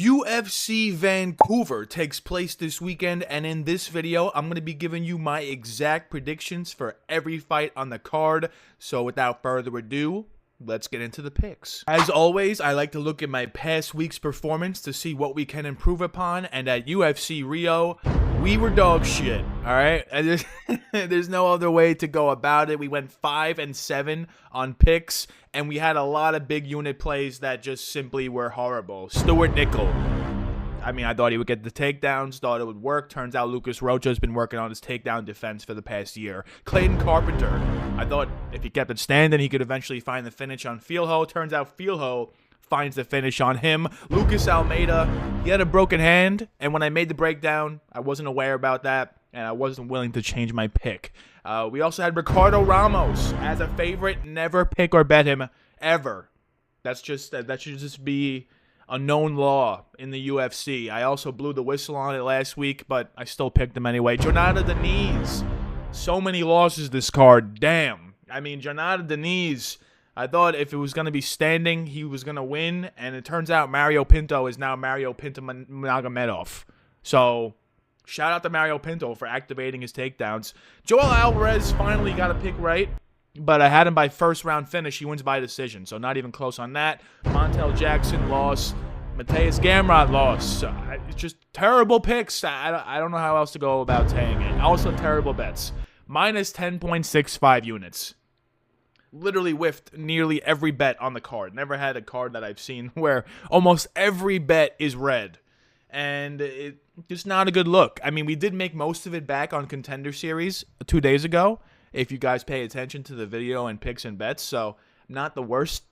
UFC Vancouver takes place this weekend, and in this video, I'm going to be giving you my exact predictions for every fight on the card. So without further ado, let's get into the picks. As always, I like to look at my past week's performance to see what we can improve upon, and at UFC Rio, we were dog shit, alright? There's no other way to go about it. We went 5-7 on picks, and we had a lot of big unit plays that just simply were horrible. Stuart Nickel. I mean, I thought he would get the takedowns, thought it would work. Turns out Lucas Rocha's been working on his takedown defense for the past year. Clayton Carpenter. I thought if he kept it standing, he could eventually find the finish on Fielho. Turns out Fielho finds the finish on him. Lucas Almeida, he had a broken hand, and when I made the breakdown, I wasn't aware about that, and I wasn't willing to change my pick. We also had Ricardo Ramos as a favorite. Never pick or bet him, ever. That should just be a known law in the UFC. I also blew the whistle on it last week, but I still picked him anyway. Jonata Deniz. So many losses this card. Damn. I mean, Jonata Deniz, I thought if it was going to be standing, he was going to win, and it turns out Mario Pinto is now Mario Pinto Magomedov. So, shout out to Mario Pinto for activating his takedowns. Joel Alvarez finally got a pick right, but I had him by first round finish. He wins by decision, so not even close on that. Montel Jackson lost. Mateus Gamrot lost. It's just terrible picks. I don't know how else to go about saying it. Also terrible bets. Minus 10.65 units. Literally whiffed nearly every bet on the card. Never had a card that I've seen where almost every bet is red. And it's just not a good look. I mean, we did make most of it back on Contender Series 2 days ago, if you guys pay attention to the video and picks and bets. So, not the worst.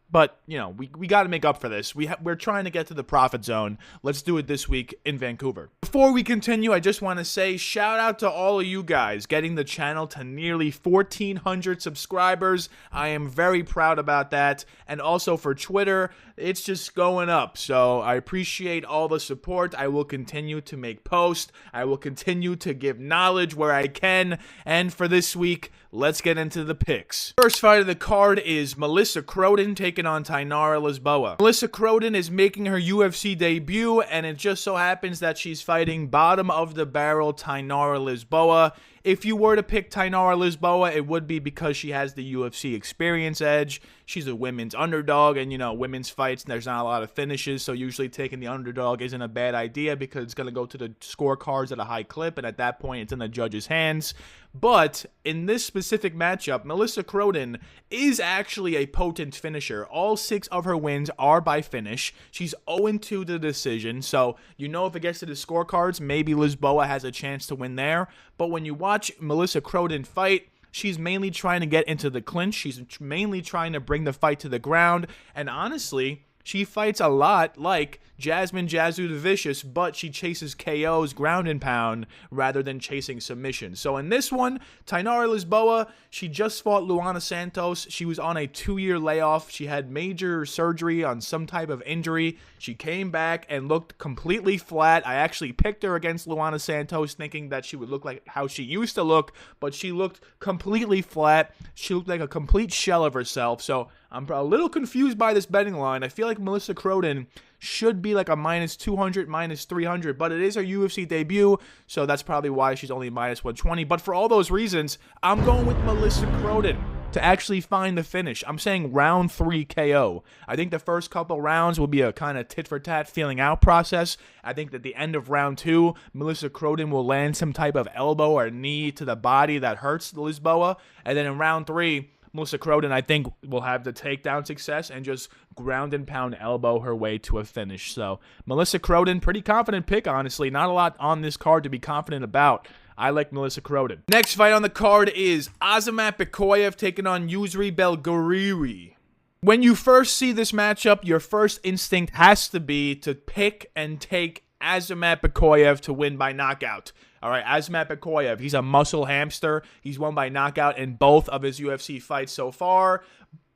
But, you know, we got to make up for this. We're trying to get to the profit zone. Let's do it this week in Vancouver. Before we continue, I just want to say shout out to all of you guys getting the channel to nearly 1,400 subscribers. I am very proud about that. And also for Twitter, it's just going up. So I appreciate all the support. I will continue to make posts. I will continue to give knowledge where I can. And for this week, let's get into the picks. First fight of the card is Melissa Croden taking on Tainara Lisboa. Melissa Croden is making her UFC debut, and it just so happens that she's fighting bottom of the barrel Tainara Lisboa. If you were to pick Tainara Lisboa, it would be because she has the UFC experience edge. She's a women's underdog, and, you know, women's fights, there's not a lot of finishes, so usually taking the underdog isn't a bad idea because it's going to go to the scorecards at a high clip, and at that point, it's in the judge's hands. But in this specific matchup, Melissa Croden is actually a potent finisher. All 6 of her wins are by finish. She's 0-2 to the decision, so you know if it gets to the scorecards, maybe Lisboa has a chance to win there. But when you watch Melissa Croden fight, she's mainly trying to get into the clinch. She's mainly trying to bring the fight to the ground. And honestly, she fights a lot like Jasmine Jasudavicius, but she chases KOs ground and pound rather than chasing submissions. So in this one, Tainara Lisboa, she just fought Luana Santos. She was on a 2-year layoff. She had major surgery on some type of injury. She came back and looked completely flat. I actually picked her against Luana Santos thinking that she would look like how she used to look, but she looked completely flat. She looked like a complete shell of herself. So I'm a little confused by this betting line. I feel like Melissa Croden should be like a minus 200, minus 300, but it is her UFC debut, so that's probably why she's only minus 120. But for all those reasons, I'm going with Melissa Croden to actually find the finish. I'm saying round 3 KO. I think the first couple rounds will be a kind of tit-for-tat feeling out process. I think that the end of round 2, Melissa Croden will land some type of elbow or knee to the body that hurts Lisboa, and then in round 3, Melissa Croden, I think, will have the takedown success and just ground and pound elbow her way to a finish. So, Melissa Croden, pretty confident pick, honestly. Not a lot on this card to be confident about. I like Melissa Croden. Next fight on the card is Azamat Bekoev taking on Yousri Belgaroui. When you first see this matchup, your first instinct has to be to pick and take Azamat Bekoev to win by knockout. All right, Azamat Bekoev, he's a muscle hamster. He's won by knockout in both of his UFC fights so far.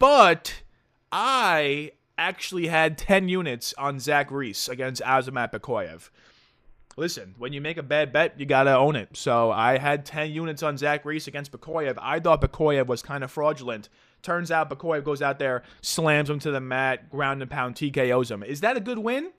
But I actually had 10 units on Zach Reese against Azamat Bekoev. Listen, when you make a bad bet, you got to own it. So I had 10 units on Zach Reese against Bekoev. I thought Bekoev was kind of fraudulent. Turns out Bekoev goes out there, slams him to the mat, ground and pound TKOs him. Is that a good win?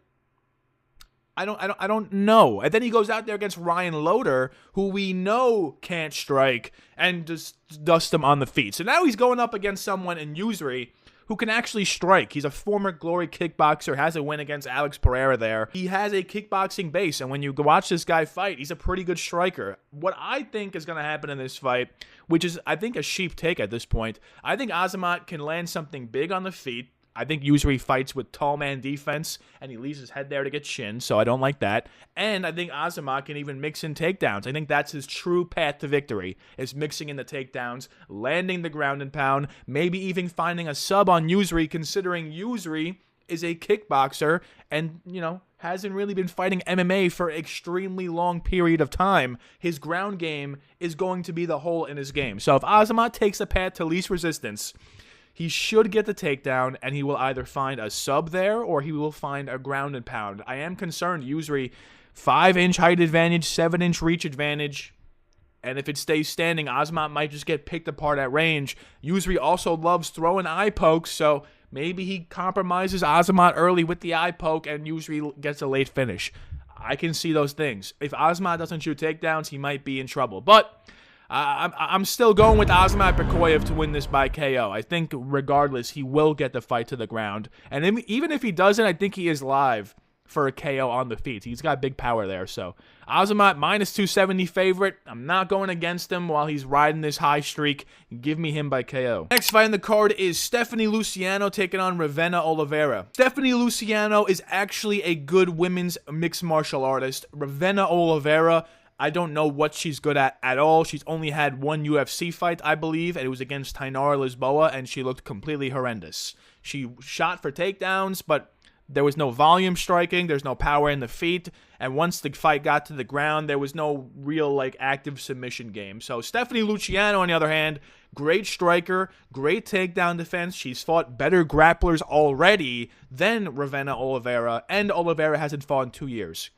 I don't know. And then he goes out there against Ryan Loder, who we know can't strike, and just dust him on the feet. So now he's going up against someone in Yousri who can actually strike. He's a former Glory kickboxer, has a win against Alex Pereira there. He has a kickboxing base, and when you watch this guy fight, he's a pretty good striker. What I think is going to happen in this fight, which is, I think, a sheep take at this point, I think Azamat can land something big on the feet. I think Yousri fights with tall man defense, and he leaves his head there to get shinned, so I don't like that. And I think Azamat can even mix in takedowns. I think that's his true path to victory, is mixing in the takedowns, landing the ground and pound, maybe even finding a sub on Yousri, considering Yousri is a kickboxer and, you know, hasn't really been fighting MMA for an extremely long period of time. His ground game is going to be the hole in his game. So if Azamat takes the path to least resistance, he should get the takedown, and he will either find a sub there or he will find a ground and pound. I am concerned Yousri, 5-inch height advantage, 7-inch reach advantage, and if it stays standing, Azamat might just get picked apart at range. Yousri also loves throwing eye pokes, so maybe he compromises Azamat early with the eye poke and Yousri gets a late finish. I can see those things. If Azamat doesn't shoot takedowns, he might be in trouble. But I'm still going with Azamat Bekoev to win this by KO. I think regardless, he will get the fight to the ground. And even if he doesn't, I think he is live for a KO on the feet. He's got big power there. So Azamat, minus 270 favorite. I'm not going against him while he's riding this high streak. Give me him by KO. Next fight in the card is Stephanie Luciano taking on Ravena Oliveira. Stephanie Luciano is actually a good women's mixed martial artist. Ravena Oliveira, I don't know what she's good at all. She's only had one UFC fight, I believe, and it was against Tainara Lisboa, and she looked completely horrendous. She shot for takedowns, but there was no volume striking. There's no power in the feet. And once the fight got to the ground, there was no real, like, active submission game. So Stephanie Luciano, on the other hand, great striker, great takedown defense. She's fought better grapplers already than Ravena Oliveira, and Oliveira hasn't fought in 2 years.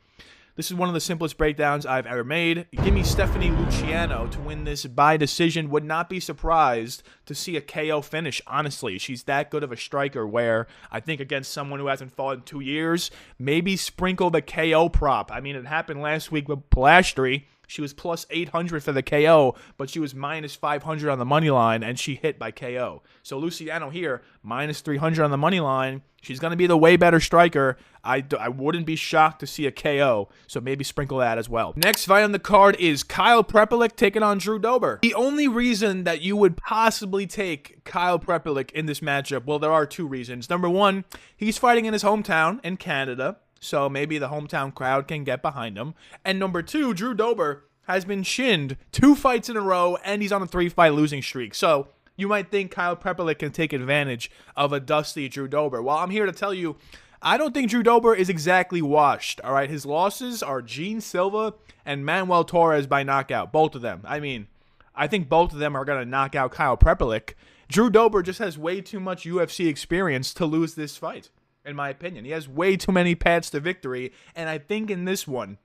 This is one of the simplest breakdowns I've ever made. Give me Stephanie Luciano to win this by decision. Would not be surprised to see a KO finish, honestly. She's that good of a striker where I think against someone who hasn't fought in 2 years, maybe sprinkle the KO prop. I mean, it happened last week with Plastry. She was plus 800 for the KO, but she was minus 500 on the money line, and she hit by KO. So Luciano here, minus 300 on the money line. She's going to be the way better striker. I wouldn't be shocked to see a KO, so maybe sprinkle that as well. Next fight on the card is Kyle Prepolec taking on Drew Dober. The only reason that you would possibly take Kyle Prepolec in this matchup, well, there are two reasons. Number one, he's fighting in his hometown in Canada, so maybe the hometown crowd can get behind him. And number two, Drew Dober has been shinned 2 fights in a row, and he's on a 3-fight losing streak. So you might think Kyle Prepolec can take advantage of a dusty Drew Dober. Well, I'm here to tell you, I don't think Drew Dober is exactly washed, all right? His losses are Gene Silva and Manuel Torres by knockout, both of them. I mean, I think both of them are going to knock out Kyle Prepolec. Drew Dober just has way too much UFC experience to lose this fight, in my opinion. He has way too many paths to victory, and I think in this one,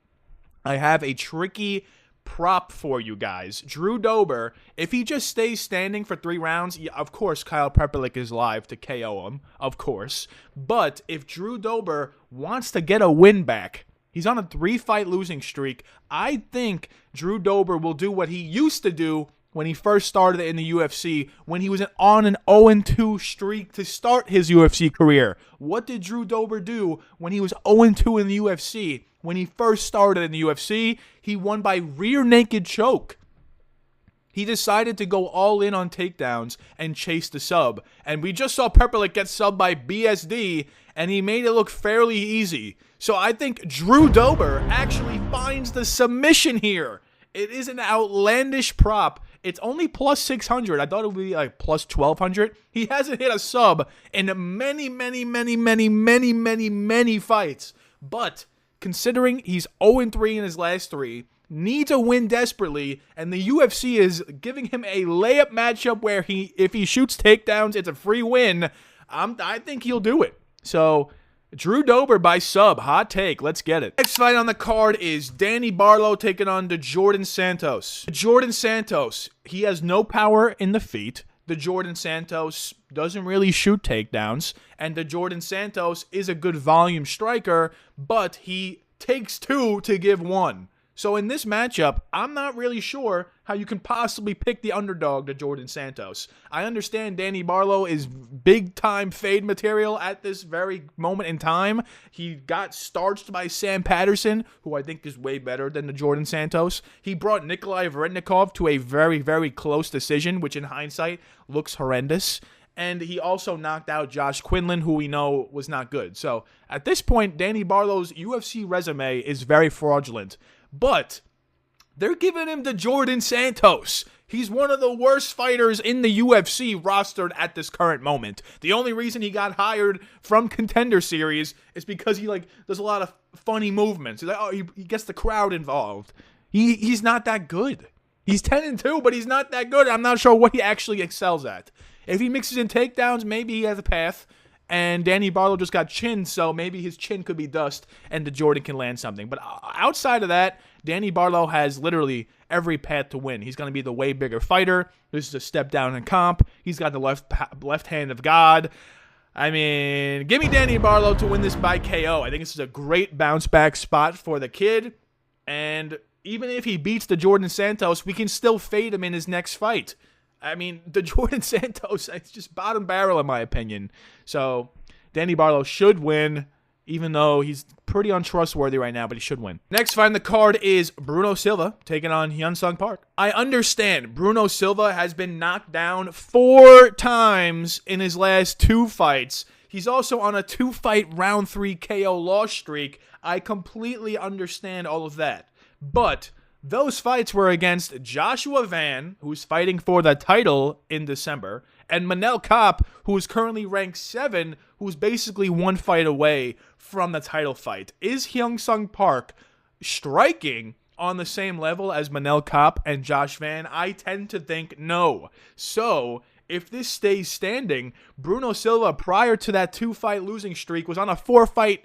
I have a tricky prop for you guys. Drew Dober, if he just stays standing for 3 rounds, yeah, of course Kyle Prepolec is live to KO him, of course. But if Drew Dober wants to get a win back, he's on a 3-fight losing streak, I think Drew Dober will do what he used to do when he first started in the UFC, when he was on an 0-2 streak to start his UFC career. What did Drew Dober do when he was 0-2 in the UFC? When he first started in the UFC, he won by rear naked choke. He decided to go all in on takedowns and chase the sub. And we just saw Prepolec get subbed by BSD, and he made it look fairly easy. So I think Drew Dober actually finds the submission here. It is an outlandish prop. It's only plus 600. I thought it would be like plus 1,200. He hasn't hit a sub in many fights. But considering he's 0-3 in his last 3, needs a win desperately, and the UFC is giving him a layup matchup where if he shoots takedowns, it's a free win, I think he'll do it. So Drew Dober by sub. Hot take. Let's get it. Next fight on the card is Danny Barlow taking on Djorden Santos. Djorden Santos, he has no power in the feet. Djorden Santos doesn't really shoot takedowns. And Djorden Santos is a good volume striker, but he takes 2 to give 1. So in this matchup, I'm not really sure how you can possibly pick the underdog to Jourdain Santos. I understand Danny Barlow is big-time fade material at this very moment in time. He got starched by Sam Patterson, who I think is way better than the Jourdain Santos. He brought Nikolai Veretnikov to a very, very close decision, which in hindsight looks horrendous. And he also knocked out Josh Quinlan, who we know was not good. So at this point, Danny Barlow's UFC resume is very fraudulent. But they're giving him to Jourdain Santos. He's one of the worst fighters in the UFC rostered at this current moment. The only reason he got hired from Contender Series is because he does a lot of funny movements. He's like, he gets the crowd involved. He's not that good. He's 10-2, but he's not that good. I'm not sure what he actually excels at. If he mixes in takedowns, maybe he has a path. And Danny Barlow just got chinned, so maybe his chin could be dust and the Jourdain can land something. But outside of that, Danny Barlow has literally every path to win. He's going to be the way bigger fighter. This is a step down in comp. He's got the left hand of God. I mean, give me Danny Barlow to win this by KO. I think this is a great bounce back spot for the kid. And even if he beats the Jourdain Santos, we can still fade him in his next fight. I mean, the Jourdain Santos, it's just bottom barrel in my opinion. So, Danny Barlow should win, even though he's pretty untrustworthy right now, but he should win. Next fight on the card is Bruno Silva taking on Hyun Park. I understand Bruno Silva has been knocked down 4 times in his last 2 fights. He's also on a 2-fight round 3 KO loss streak. I completely understand all of that. But those fights were against Joshua Van, who's fighting for the title in December, and Manel Kape, who is currently ranked 7, who's basically 1 fight away from the title fight. Is Hyun Park striking on the same level as Manel Kape and Josh Van? I tend to think no. So, if this stays standing, Bruno Silva, prior to that 2-fight losing streak, was on a 4-fight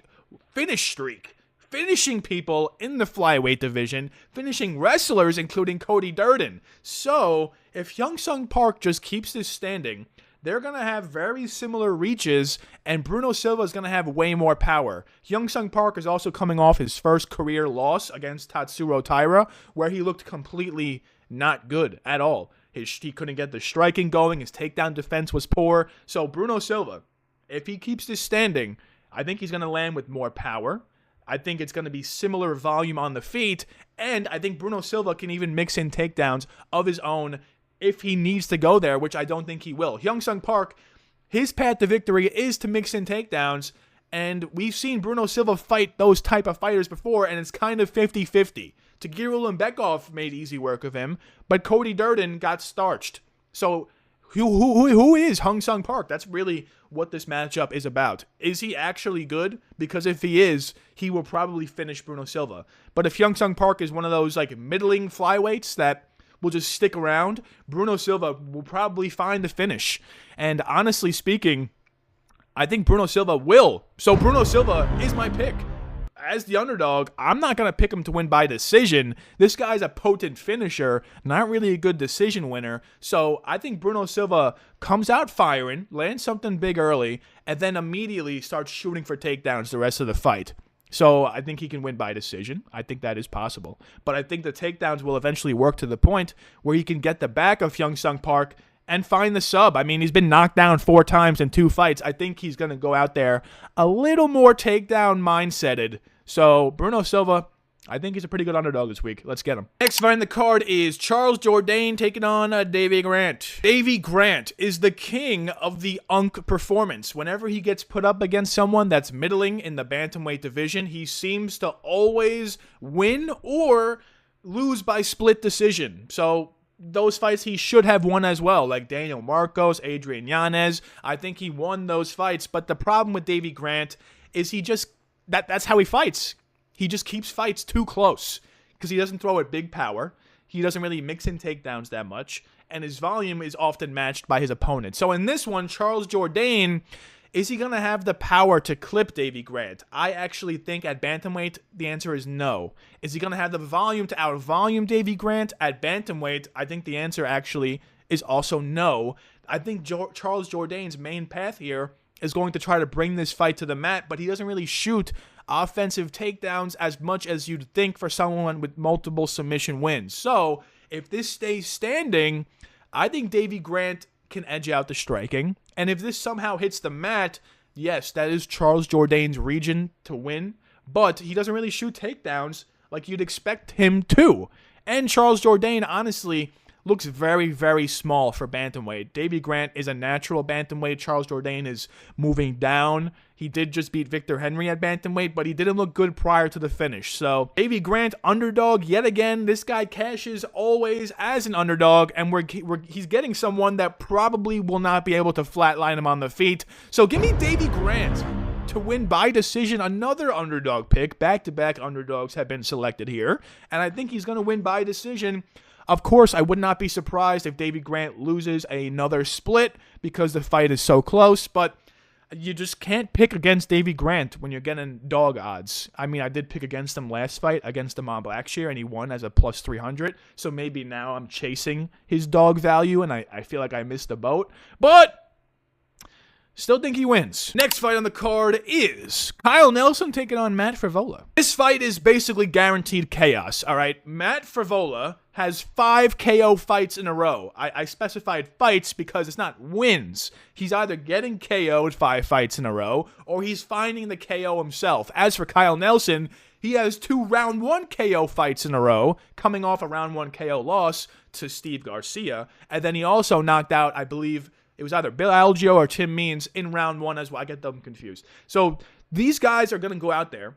finish streak. Finishing people in the flyweight division, finishing wrestlers, including Cody Djorden. So, if Hyun Park just keeps this standing, they're going to have very similar reaches, and Bruno Silva is going to have way more power. Hyun Park is also coming off his first career loss against Tatsuro Taira, where he looked completely not good at all. He couldn't get the striking going, his takedown defense was poor. So, Bruno Silva, if he keeps this standing, I think he's going to land with more power. I think it's going to be similar volume on the feet, and I think Bruno Silva can even mix in takedowns of his own if he needs to go there, which I don't think he will. Hyun Park, his path to victory is to mix in takedowns, and we've seen Bruno Silva fight those type of fighters before, and it's kind of 50-50. Tainara Bekoev made easy work of him, but Cody Djorden got starched. So who is Hyun Park? That's really what this matchup is about. Is he actually good? Because if he is, he will probably finish Bruno Silva. But if Hyun Park is one of those middling flyweights that will just stick around, Bruno Silva will probably find the finish. And honestly speaking, I think Bruno Silva will. So Bruno Silva is my pick. As the underdog, I'm not going to pick him to win by decision. This guy's a potent finisher, not really a good decision winner. So I think Bruno Silva comes out firing, lands something big early, and then immediately starts shooting for takedowns the rest of the fight. So I think he can win by decision. I think that is possible. But I think the takedowns will eventually work to the point where he can get the back of Hyun Park and find the sub. I mean, he's been knocked down 4 times in 2 fights. I think he's going to go out there a little more takedown mindseted. So, Bruno Silva, I think he's a pretty good underdog this week. Let's get him. Next fight in the card is Charles Jourdain taking on Davey Grant. Davey Grant is the king of the unk performance. Whenever he gets put up against someone that's middling in the bantamweight division, he seems to always win or lose by split decision. So, those fights he should have won as well, like Daniel Marcos, Adrian Yanez. I think he won those fights, but the problem with Davey Grant is he just, that's how he fights. He just keeps fights too close because he doesn't throw at big power. He doesn't really mix in takedowns that much, and his volume is often matched by his opponent. So in this one, Charles Jourdain, is he going to have the power to clip Davey Grant? I actually think at bantamweight, the answer is no. Is he going to have the volume to out-volume Davey Grant? At bantamweight, I think the answer actually is also no. I think Charles Jourdain's main path here is going to try to bring this fight to the mat, but he doesn't really shoot offensive takedowns as much as you'd think for someone with multiple submission wins. So if this stays standing, I think Davey Grant can edge out the striking. And if this somehow hits the mat, yes, that is Charles Jourdain's region to win. But he doesn't really shoot takedowns like you'd expect him to. And Charles Jourdain, honestly, looks very, very small for bantamweight. Davey Grant is a natural bantamweight. Charles Jourdain is moving down. He did just beat Victor Henry at bantamweight, but he didn't look good prior to the finish. So Davey Grant, underdog yet again. This guy cashes always as an underdog, and he's getting someone that probably will not be able to flatline him on the feet. So give me Davey Grant to win by decision, another underdog pick. Back-to-back underdogs have been selected here, and I think he's going to win by decision. Of course, I would not be surprised if Davey Grant loses another split because the fight is so close, but you just can't pick against Davey Grant when you're getting dog odds. I mean, I did pick against him last fight against him on Blackshear, and he won as a plus 300, so maybe now I'm chasing his dog value, and I feel like I missed the boat, but still think he wins. Next fight on the card is Kyle Nelson taking on Matt Frevola. This fight is basically guaranteed chaos, all right? Matt Frevola has 5 KO fights in a row. I specified fights because it's not wins. He's either getting KO'd 5 fights in a row, or he's finding the KO himself. As for Kyle Nelson, he has 2 round 1 KO fights in a row, coming off a round 1 KO loss to Steve Garcia, and then he also knocked out, I believe, it was either Bill Algeo or Tim Means in round 1 as well. I get them confused. So these guys are going to go out there,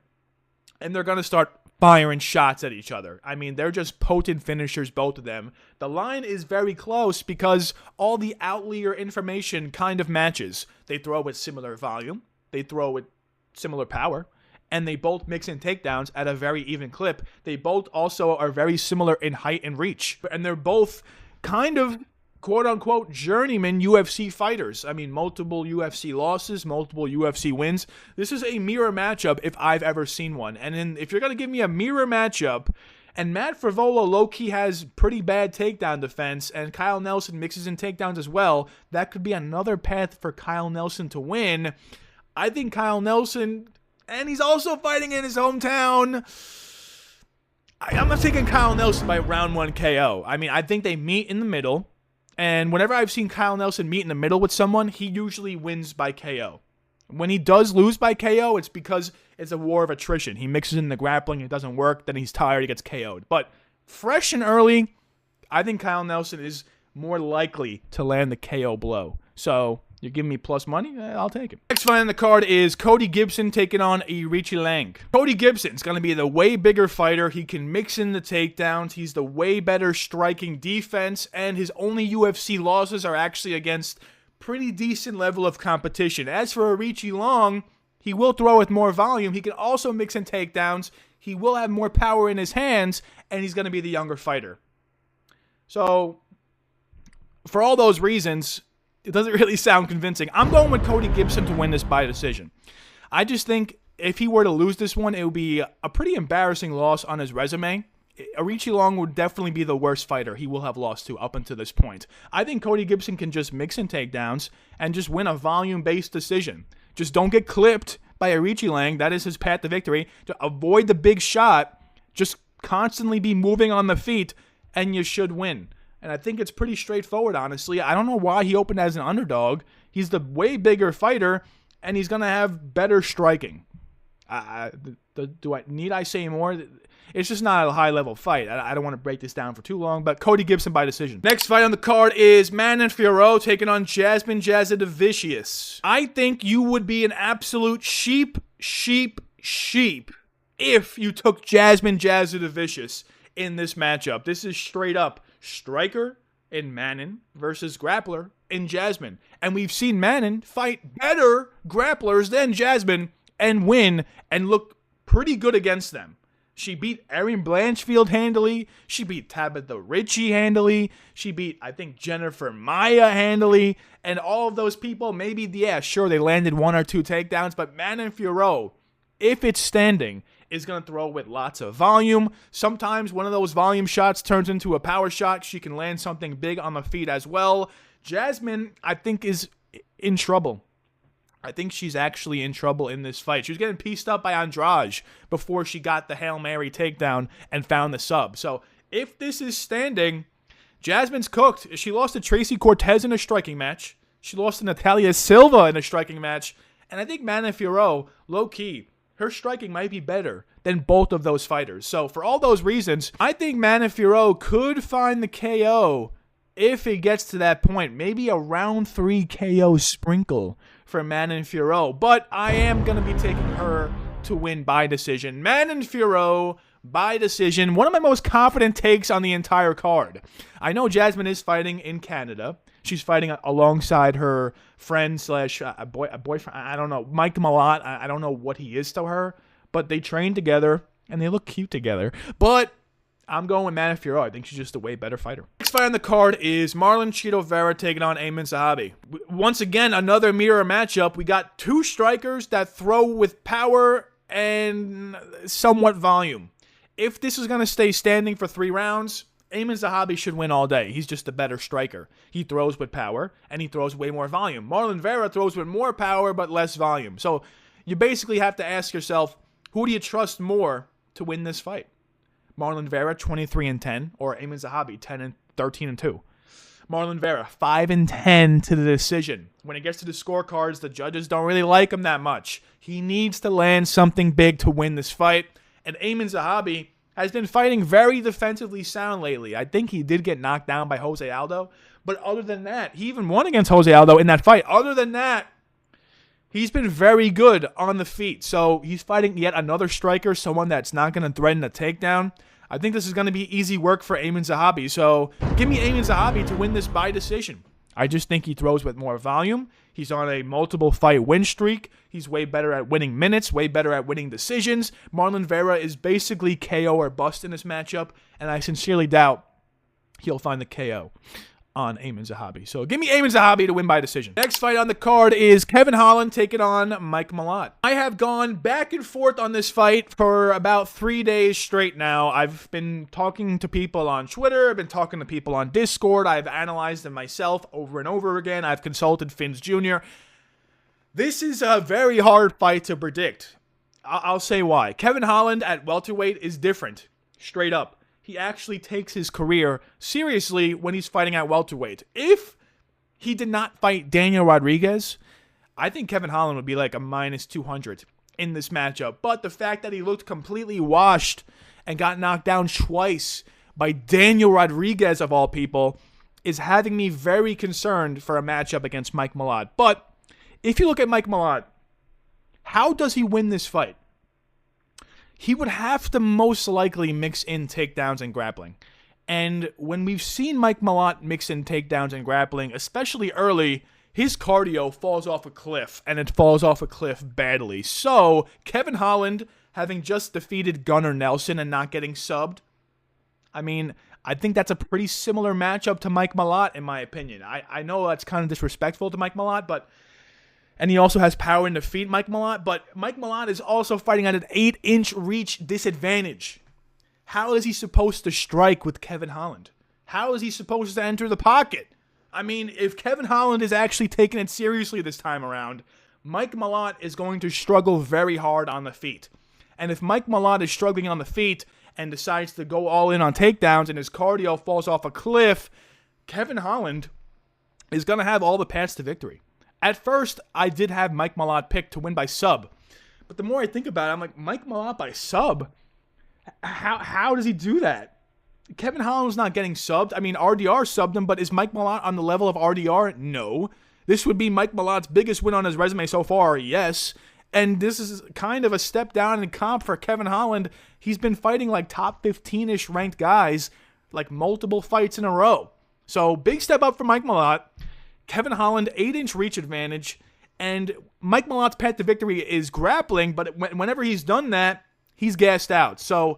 and they're going to start firing shots at each other. I mean, they're just potent finishers, both of them. The line is very close because all the outlier information kind of matches. They throw with similar volume. They throw with similar power. And they both mix in takedowns at a very even clip. They both also are very similar in height and reach. And they're both kind of quote-unquote journeyman UFC fighters. I mean, multiple UFC losses, multiple UFC wins. This is a mirror matchup if I've ever seen one. And then if you're going to give me a mirror matchup, and Matt Frevola low-key has pretty bad takedown defense, and Kyle Nelson mixes in takedowns as well, that could be another path for Kyle Nelson to win. I think Kyle Nelson, and he's also fighting in his hometown, I'm not taking Kyle Nelson by round 1 KO. I mean, I think they meet in the middle. And whenever I've seen Kyle Nelson meet in the middle with someone, he usually wins by KO. When he does lose by KO, it's because it's a war of attrition. He mixes in the grappling, it doesn't work, then he's tired, he gets KO'd. But fresh and early, I think Kyle Nelson is more likely to land the KO blow. So you're giving me plus money? I'll take it. Next fight on the card is Cody Gibson taking on Aoriqileng. Cody Gibson's going to be the way bigger fighter. He can mix in the takedowns. He's the way better striking defense. And his only UFC losses are actually against pretty decent level of competition. As for Aoriqileng, he will throw with more volume. He can also mix in takedowns. He will have more power in his hands. And he's going to be the younger fighter. So, for all those reasons, it doesn't really sound convincing. I'm going with Cody Gibson to win this by decision. I just think if he were to lose this one, it would be a pretty embarrassing loss on his resume. Aoriqileng would definitely be the worst fighter he will have lost to up until this point. I think Cody Gibson can just mix in takedowns and just win a volume-based decision. Just don't get clipped by Aoriqileng. That is his path to victory. To avoid the big shot, just constantly be moving on the feet, and you should win. And I think it's pretty straightforward, honestly. I don't know why he opened as an underdog. He's the way bigger fighter, and he's going to have better striking. Need I say more? It's just not a high-level fight. I don't want to break this down for too long, but Cody Gibson by decision. Next fight on the card is Manon Fiorot taking on Jasmine Jasudavicius. I think you would be an absolute sheep if you took Jasmine Jasudavicius in this matchup. This is straight up striker in Manon versus grappler in Jasmine. And we've seen Manon fight better grapplers than Jasmine and win and look pretty good against them. She beat Erin Blanchfield handily. She beat Tabitha Ritchie handily. She beat, I think, Jennifer Maya handily. And all of those people, maybe, yeah, sure, they landed 1 or 2 takedowns. But Manon Fiorot, if it's standing, is going to throw with lots of volume. Sometimes one of those volume shots turns into a power shot. She can land something big on the feet as well. Jasmine, I think, is in trouble. I think she's actually in trouble in this fight. She was getting pieced up by Andrade before she got the Hail Mary takedown and found the sub. So if this is standing, Jasmine's cooked. She lost to Tracy Cortez in a striking match. She lost to Natalia Silva in a striking match. And I think Manon Fiorot, low-key, her striking might be better than both of those fighters. So for all those reasons, I think Manon Fiorot could find the KO if it gets to that point. Maybe a round 3 KO sprinkle for Manon Fiorot. But I am going to be taking her to win by decision. Manon Fiorot by decision. One of my most confident takes on the entire card. I know Jasmine is fighting in Canada. She's fighting alongside her friend slash boyfriend. I don't know. Mike Malott. I don't know what he is to her. But they train together and they look cute together. But I'm going with Manon Fiorot. I think she's just a way better fighter. Next fight on the card is Marlon Vera taking on Aiemann Zahabi. Once again, another mirror matchup. We got two strikers that throw with power and somewhat volume. If this is going to stay standing for 3 rounds, Aiemann Zahabi should win all day. He's just a better striker. He throws with power, and he throws way more volume. Marlon Vera throws with more power, but less volume. So you basically have to ask yourself, who do you trust more to win this fight? Marlon Vera, 23-10, or Aiemann Zahabi, 13-2. Marlon Vera, 5-10 to the decision. When it gets to the scorecards, the judges don't really like him that much. He needs to land something big to win this fight. And Aiemann Zahabi has been fighting very defensively sound lately. I think he did get knocked down by Jose Aldo. But other than that, he even won against Jose Aldo in that fight. Other than that, he's been very good on the feet. So he's fighting yet another striker, someone that's not going to threaten a takedown. I think this is going to be easy work for Aiemann Zahabi. So give me Aiemann Zahabi to win this by decision. I just think he throws with more volume. He's on a multiple fight win streak. He's way better at winning minutes, way better at winning decisions. Marlon Vera is basically KO or bust in this matchup, and I sincerely doubt he'll find the KO on Aiemann Zahabi. So give me Aiemann Zahabi to win by decision. Next fight on the card is Kevin Holland taking on Mike Malott. I have gone back and forth on this fight for about 3 days straight now. I've been talking to people on Twitter. I've been talking to people on Discord. I've analyzed them myself over and over again. I've consulted Fins Jr. This is a very hard fight to predict. I'll say why. Kevin Holland at welterweight is different. Straight up. He actually takes his career seriously when he's fighting at welterweight. If he did not fight Daniel Rodriguez, I think Kevin Holland would be like a -200 in this matchup. But the fact that he looked completely washed and got knocked down twice by Daniel Rodriguez, of all people, is having me very concerned for a matchup against Mike Malott. But if you look at Mike Malott, how does he win this fight? He would have to most likely mix in takedowns and grappling. And when we've seen Mike Malott mix in takedowns and grappling, especially early, his cardio falls off a cliff, and it falls off a cliff badly. So, Kevin Holland, having just defeated Gunnar Nelson and not getting subbed, I mean, I think that's a pretty similar matchup to Mike Malott, in my opinion. I know that's kind of disrespectful to Mike Malott, but... And he also has power in the feet, Mike Malott. But Mike Malott is also fighting at an 8-inch reach disadvantage. How is he supposed to strike with Kevin Holland? How is he supposed to enter the pocket? I mean, if Kevin Holland is actually taking it seriously this time around, Mike Malott is going to struggle very hard on the feet. And if Mike Malott is struggling on the feet and decides to go all in on takedowns and his cardio falls off a cliff, Kevin Holland is going to have all the paths to victory. At first, I did have Mike Malott picked to win by sub. But the more I think about it, I'm like, Mike Malott by sub? How does he do that? Kevin Holland was not getting subbed. I mean, RDR subbed him, but is Mike Malott on the level of RDR? No. This would be Mike Malott's biggest win on his resume so far, yes. And this is kind of a step down in comp for Kevin Holland. He's been fighting like top 15-ish ranked guys, like multiple fights in a row. So, big step up for Mike Malott. Kevin Holland, 8-inch reach advantage, and Mike Malott's path to victory is grappling, but whenever he's done that, he's gassed out. So,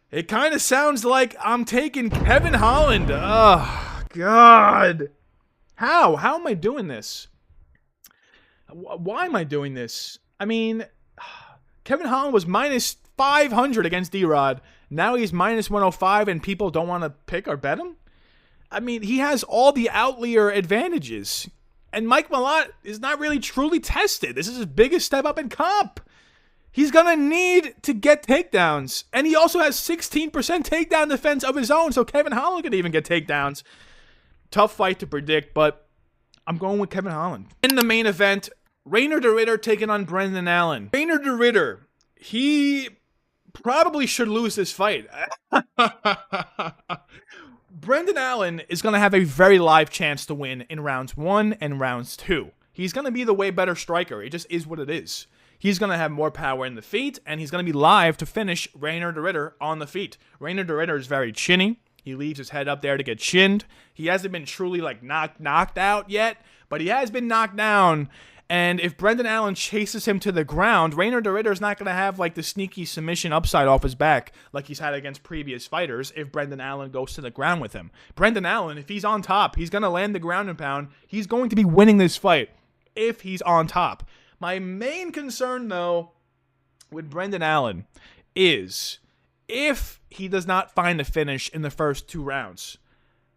it kind of sounds like I'm taking Kevin Holland. Oh, God. How? How am I doing this? Why am I doing this? I mean, Kevin Holland was -500 against D-Rod. Now he's -105, and people don't want to pick or bet him? I mean, he has all the outlier advantages. And Mike Malott is not really truly tested. This is his biggest step up in comp. He's going to need to get takedowns. And he also has 16% takedown defense of his own, so Kevin Holland could even get takedowns. Tough fight to predict, but I'm going with Kevin Holland. In the main event, Reinier de Ridder taking on Brendan Allen. Reinier de Ridder, he probably should lose this fight. Brendan Allen is going to have a very live chance to win in rounds 1 and rounds 2. He's going to be the way better striker. It just is what it is. He's going to have more power in the feet, and he's going to be live to finish Reinier de Ridder on the feet. Reinier de Ridder is very chinny. He leaves his head up there to get chinned. He hasn't been truly like knocked out yet, but he has been knocked down. And if Brendan Allen chases him to the ground, Reinier de Ridder is not going to have like the sneaky submission upside off his back like he's had against previous fighters if Brendan Allen goes to the ground with him. Brendan Allen, if he's on top, he's going to land the ground and pound. He's going to be winning this fight if he's on top. My main concern, though, with Brendan Allen is if he does not find the finish in the first 2 rounds.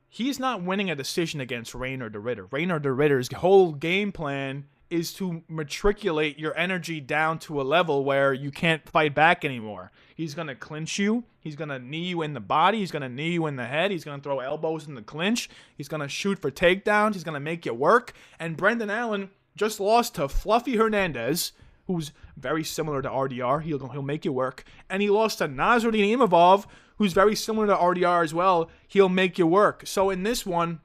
He's not winning a decision against Reinier de Ridder. Reinier de Ridder's whole game plan is to matriculate your energy down to a level where you can't fight back anymore. He's going to clinch you. He's going to knee you in the body. He's going to knee you in the head. He's going to throw elbows in the clinch. He's going to shoot for takedowns. He's going to make you work. And Brendan Allen just lost to Fluffy Hernandez, who's very similar to RDR. He'll make you work. And he lost to Nasruddin Imavov, who's very similar to RDR as well. He'll make you work. So in this one,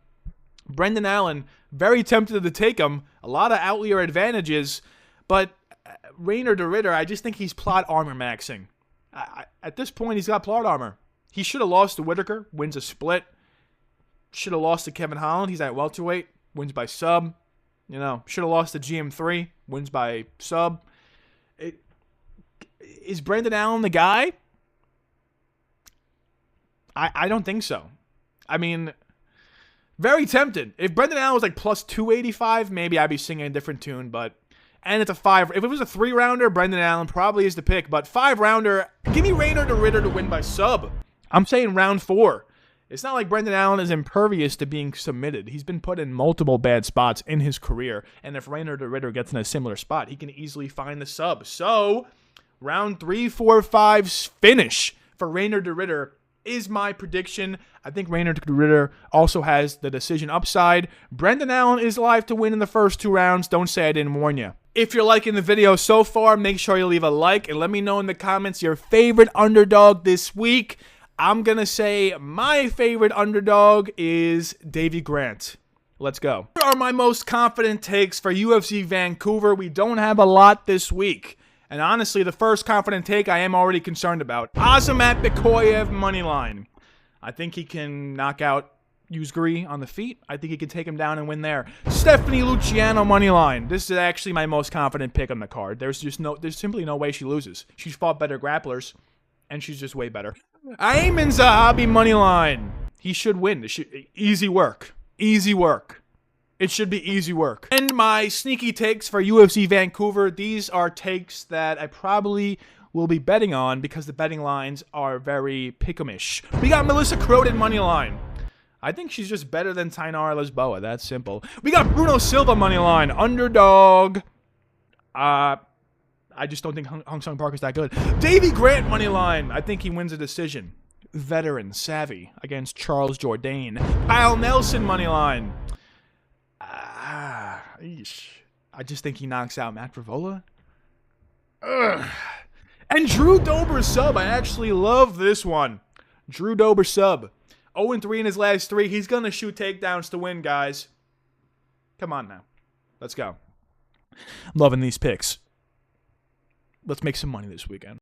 Brendan Allen, very tempted to take him. A lot of outlier advantages. But Reinier de Ridder, I just think he's plot armor maxing. At this point, he's got plot armor. He should have lost to Whitaker, wins a split. Should have lost to Kevin Holland. He's at welterweight, wins by sub. You know, should have lost to GM3, wins by sub. Is Brendan Allen the guy? I don't think so. I mean, very tempted. If Brendan Allen was like plus 285, maybe I'd be singing a different tune, but... And it's a 5. If it was a 3-rounder, Brendan Allen probably is the pick, but 5-rounder, give me Reinier de Ridder to win by sub. I'm saying round 4. It's not like Brendan Allen is impervious to being submitted. He's been put in multiple bad spots in his career, and if Reinier de Ridder gets in a similar spot, he can easily find the sub. So, round 3, 4, 5 finish for Reinier de Ridder is my prediction. I think Reinier de Ridder also has the decision upside. Brendan Allen is live to win in the first 2 rounds. Don't say I didn't warn you. If you're liking the video so far, make sure you leave a like and let me know in the comments your favorite underdog this week. I'm going to say my favorite underdog is Davey Grant. Let's go. Here are my most confident takes for UFC Vancouver. We don't have a lot this week. And honestly, the first confident take I am already concerned about. Azamat Bekoev moneyline. I think he can knock out Yousri on the feet. I think he can take him down and win there. Stephanie Luciano moneyline. This is actually my most confident pick on the card. There's simply no way she loses. She's fought better grapplers, and she's just way better. Aiemann Zahabi moneyline. He should win. Easy work. Easy work. It should be easy work. And my sneaky takes for UFC Vancouver. These are takes that I probably will be betting on because the betting lines are very pick-em-ish. We got Melissa Croden moneyline. I think she's just better than Tainara Lisboa. That's simple. We got Bruno Silva moneyline. Underdog. I just don't think Hong Sung Park is that good. Davey Grant moneyline. I think he wins a decision. Veteran, savvy against Charles Jourdain. Kyle Nelson moneyline. I just think he knocks out Matt Frevola. And Drew Dober sub. I actually love this one. Drew Dober sub. 0-3 in his last 3. He's going to shoot takedowns to win, guys. Come on now. Let's go. I'm loving these picks. Let's make some money this weekend.